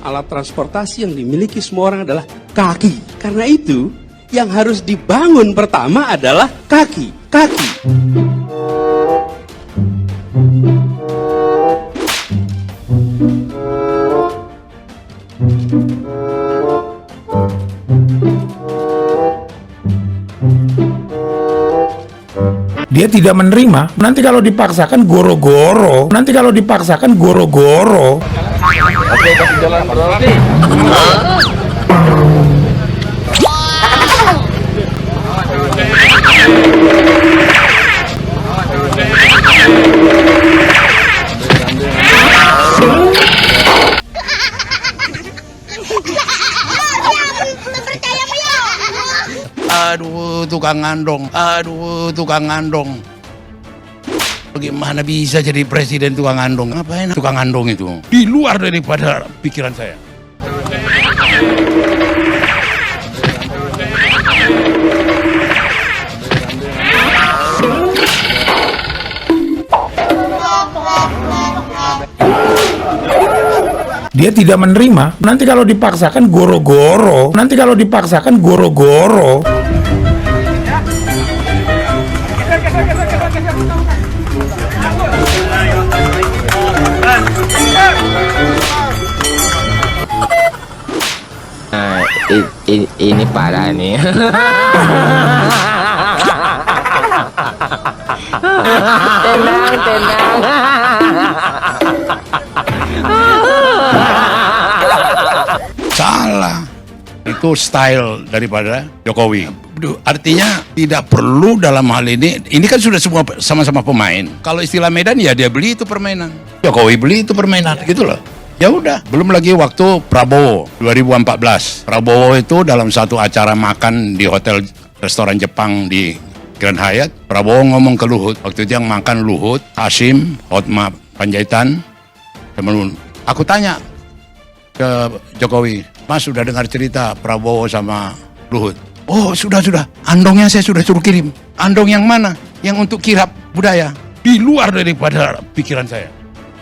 alat transportasi yang dimiliki semua orang adalah kaki. Karena itu, yang harus dibangun pertama adalah kaki. Dia tidak menerima. Nanti kalau dipaksakan goro-goro. Oke, kasih jalan bro. Aduh, tukang ngandong. Bagaimana bisa jadi presiden tukang ngandong? Ngapain tukang ngandong itu? Di luar daripada pikiran saya. Dia tidak menerima. Nanti kalau dipaksakan goro-goro. Nah, ini parah nih. Tenang. Salah. Itu style daripada Jokowi. Artinya tidak perlu dalam hal ini kan sudah semua sama-sama pemain. Kalau istilah Medan ya dia beli itu permainan. Jokowi beli itu permainan gitu loh. Ya udah, belum lagi waktu Prabowo 2014. Prabowo itu dalam satu acara makan di hotel restoran Jepang di Grand Hyatt, Prabowo ngomong ke Luhut. Waktu itu yang makan Luhut, Hasyim, Hotma Panjaitan, temen. Aku tanya ke Jokowi, Mas sudah dengar cerita Prabowo sama Luhut? Oh sudah, andongnya saya sudah suruh kirim. Andong yang mana? Yang untuk kirap budaya. Di luar daripada pikiran saya.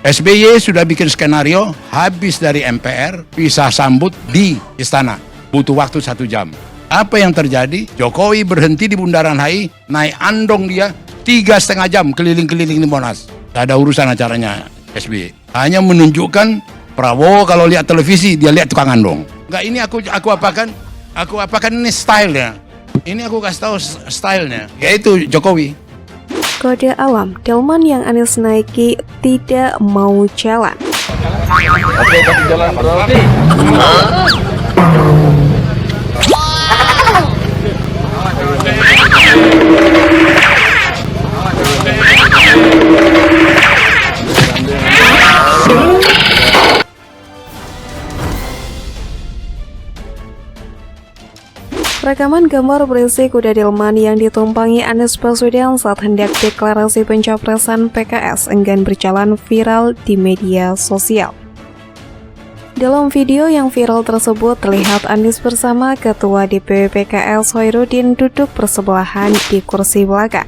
SBY sudah bikin skenario, habis dari MPR, bisa sambut di istana. Butuh waktu 1 jam. Apa yang terjadi? Jokowi berhenti di Bundaran HI, naik andong dia 3,5 jam keliling-keliling di Monas. Tak ada urusan acaranya SBY. Hanya menunjukkan Prabowo kalau lihat televisi, dia lihat tukang andong. Enggak, ini aku apakan? Aku apakan ini stylenya. Ini aku kasih tahu stylenya, yaitu Jokowi. Kode alam, delman yang Anies naiki tidak mau jalan. Oke, kasih jalan bro. Rekaman gambar berisi kuda delman yang ditumpangi Anies Baswedan saat hendak deklarasi pencapresan PKS enggan berjalan viral di media sosial. Dalam video yang viral tersebut terlihat Anies bersama Ketua DPW PKS Hoirudin duduk bersebelahan di kursi belakang.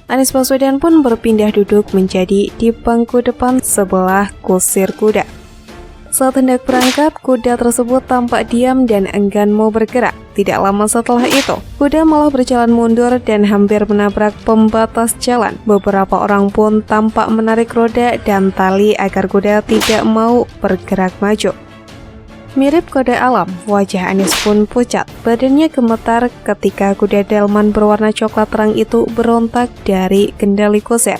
Anies Baswedan pun berpindah duduk menjadi di bangku depan sebelah kusir kuda. Saat hendak berangkat, kuda tersebut tampak diam dan enggan mau bergerak. Tidak lama setelah itu, kuda malah berjalan mundur dan hampir menabrak pembatas jalan. Beberapa orang pun tampak menarik roda dan tali agar kuda tidak mau bergerak maju. Mirip kode alam, wajah Anies pun pucat. Badannya gemetar ketika kuda delman berwarna coklat terang itu berontak dari kendali kusir.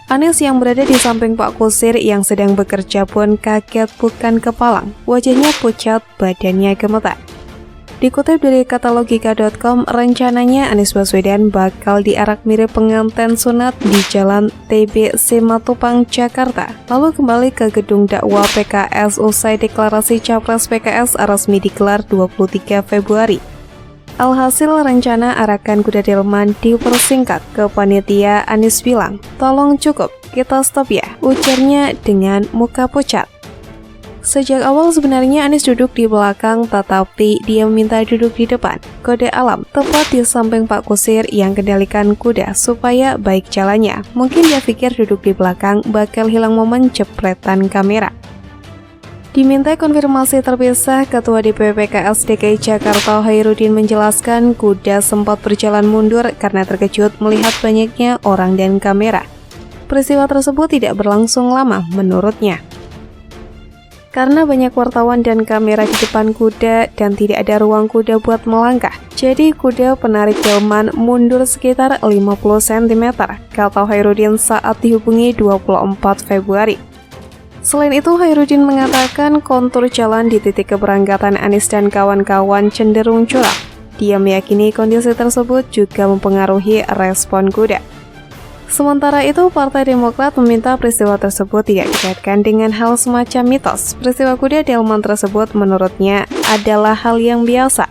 Anies yang berada di samping Pak Kusir yang sedang bekerja pun kaget bukan kepalang. Wajahnya pucat, badannya gemetar. Dikutip dari katalogika.com, rencananya Anies Baswedan bakal diarak mirip pengantin sunat di Jalan TB Simatupang, Jakarta. Lalu kembali ke gedung dakwah PKS usai deklarasi Capres PKS resmi digelar 23 Februari. Alhasil rencana arakan kuda delman dipersingkat. Ke panitia Anies bilang, "Tolong cukup, kita stop ya," ujarnya dengan muka pucat. Sejak awal sebenarnya Anies duduk di belakang, tetapi dia meminta duduk di depan. Kode alam, tepat di samping Pak Kusir yang kendalikan kuda supaya baik jalannya. Mungkin dia pikir duduk di belakang bakal hilang momen jepretan kamera. Diminta konfirmasi terpisah, Ketua DPP PKS DKI Jakarta Khairuddin menjelaskan kuda sempat berjalan mundur karena terkejut melihat banyaknya orang dan kamera. Peristiwa tersebut tidak berlangsung lama menurutnya. Karena banyak wartawan dan kamera di depan kuda dan tidak ada ruang kuda buat melangkah, jadi kuda penarik delman mundur sekitar 50 cm, kata Khairuddin saat dihubungi 24 Februari. Selain itu, Khairuddin mengatakan kontur jalan di titik keberangkatan Anies dan kawan-kawan cenderung curam. Dia meyakini kondisi tersebut juga mempengaruhi respon kuda. Sementara itu, Partai Demokrat meminta peristiwa tersebut tidak dikaitkan dengan hal semacam mitos. Peristiwa kuda delman tersebut menurutnya adalah hal yang biasa,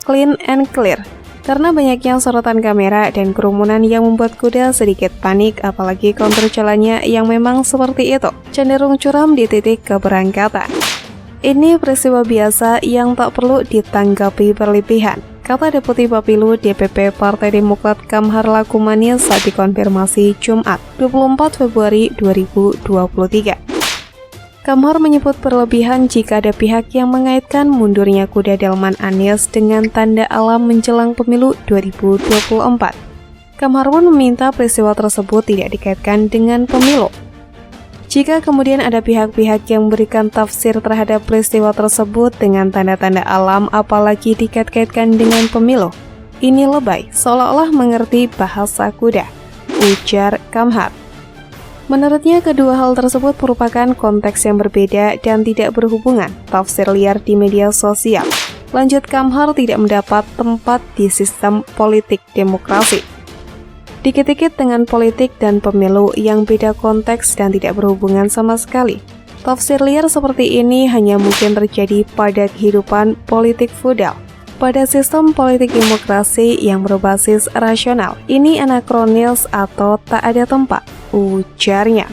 clean and clear. Karena banyaknya sorotan kamera dan kerumunan yang membuat kuda sedikit panik, apalagi kontur jalannya yang memang seperti itu, cenderung curam di titik keberangkatan. Ini peristiwa biasa yang tak perlu ditanggapi berlebihan, kata Deputi Bapilu DPP Partai Demokrat Kamhar Lakumani saat dikonfirmasi Jumat 24 Februari 2023. Kamhar menyebut berlebihan jika ada pihak yang mengaitkan mundurnya kuda delman Anies dengan tanda alam menjelang pemilu 2024. Kamhar pun meminta peristiwa tersebut tidak dikaitkan dengan pemilu. Jika kemudian ada pihak-pihak yang memberikan tafsir terhadap peristiwa tersebut dengan tanda-tanda alam apalagi dikait-kaitkan dengan pemilu, ini lebay, seolah-olah mengerti bahasa kuda, ujar Kamhar. Menurutnya, kedua hal tersebut merupakan konteks yang berbeda dan tidak berhubungan, tafsir liar di media sosial. Lanjut, Kamhar tidak mendapat tempat di sistem politik demokrasi. Dikit-dikit dengan politik dan pemilu yang beda konteks dan tidak berhubungan sama sekali. Tafsir liar seperti ini hanya mungkin terjadi pada kehidupan politik feudal. Pada sistem politik demokrasi yang berbasis rasional, ini anakronis atau tak ada tempat, ujarnya.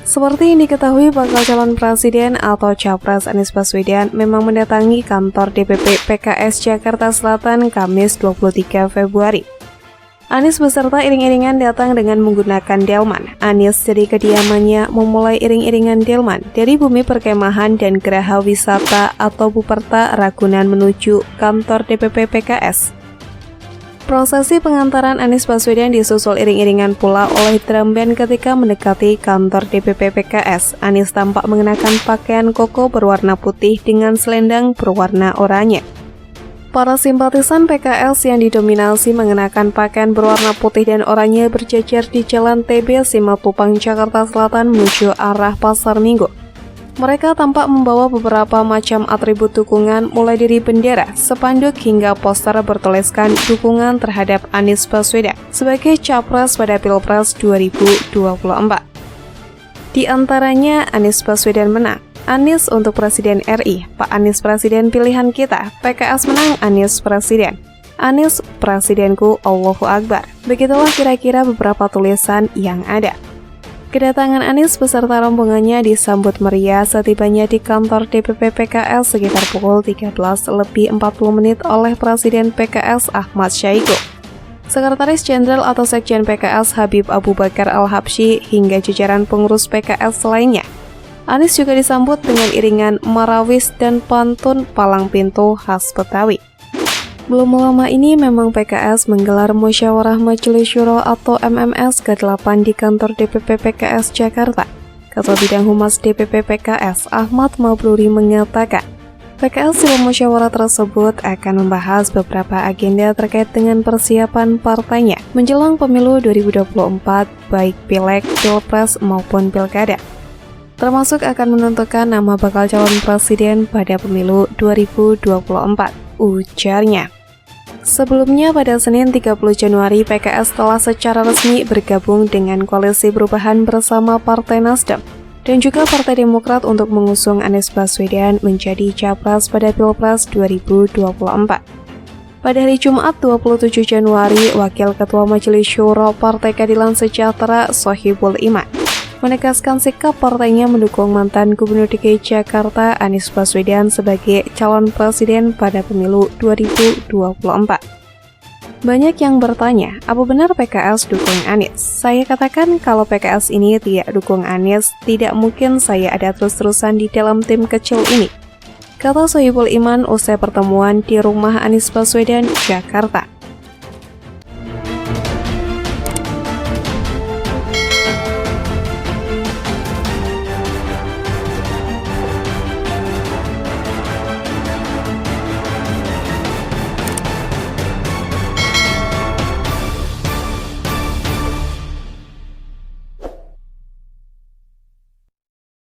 Seperti yang diketahui, bakal calon presiden atau capres Anies Baswedan memang mendatangi kantor DPP PKS Jakarta Selatan Kamis 23 Februari. Anies beserta iring-iringan datang dengan menggunakan delman. Anies dari kediamannya memulai iring-iringan delman dari bumi perkemahan dan geraha wisata atau Buperta Ragunan menuju kantor DPP PKS. Prosesi pengantaran Anies Baswedan disusul iring-iringan pula oleh drum band ketika mendekati kantor DPP PKS. Anies tampak mengenakan pakaian koko berwarna putih dengan selendang berwarna oranye. Para simpatisan PKS yang didominasi mengenakan pakaian berwarna putih dan oranye berjejer di Jalan TB Simatupang, Jakarta Selatan menuju arah Pasar Minggu. Mereka tampak membawa beberapa macam atribut dukungan mulai dari bendera, spanduk hingga poster bertuliskan dukungan terhadap Anies Baswedan sebagai capres pada Pilpres 2024. Di antaranya Anies Baswedan menang, Anies untuk Presiden RI, Pak Anies Presiden pilihan kita, PKS menang, Anies Presiden. Anies Presidenku, Allahu Akbar. Begitulah kira-kira beberapa tulisan yang ada. Kedatangan Anies beserta rombongannya disambut meriah setibanya di kantor DPP PKS sekitar pukul 13.40 oleh Presiden PKS Ahmad Syahiku, Sekretaris Jenderal atau Sekjen PKS Habib Abu Bakar Al-Habsyi, hingga jajaran pengurus PKS lainnya. Anies juga disambut dengan iringan marawis dan pantun palang pintu khas Betawi. Belum lama ini memang PKS menggelar Musyawarah Majelis Syuro atau MMS ke-8 di kantor DPP PKS Jakarta. Ketua Bidang Humas DPP PKS Ahmad Mabruri mengatakan, PKS dalam musyawarah tersebut akan membahas beberapa agenda terkait dengan persiapan partainya menjelang pemilu 2024, baik Pileg, Pilpres maupun Pilkada, termasuk akan menentukan nama bakal calon presiden pada pemilu 2024, ujarnya. Sebelumnya pada Senin 30 Januari, PKS telah secara resmi bergabung dengan Koalisi Perubahan bersama Partai Nasdem dan juga Partai Demokrat untuk mengusung Anies Baswedan menjadi capres pada Pilpres 2024. Pada hari Jumat 27 Januari, Wakil Ketua Majelis Syuro Partai Keadilan Sejahtera Sohibul Iman menegaskan sikap partainya mendukung mantan Gubernur DKI Jakarta Anies Baswedan sebagai calon presiden pada pemilu 2024. Banyak yang bertanya, apa benar PKS dukung Anies? Saya katakan kalau PKS ini tidak dukung Anies, tidak mungkin saya ada terus-terusan di dalam tim kecil ini, kata Sohibul Iman usai pertemuan di rumah Anies Baswedan, Jakarta.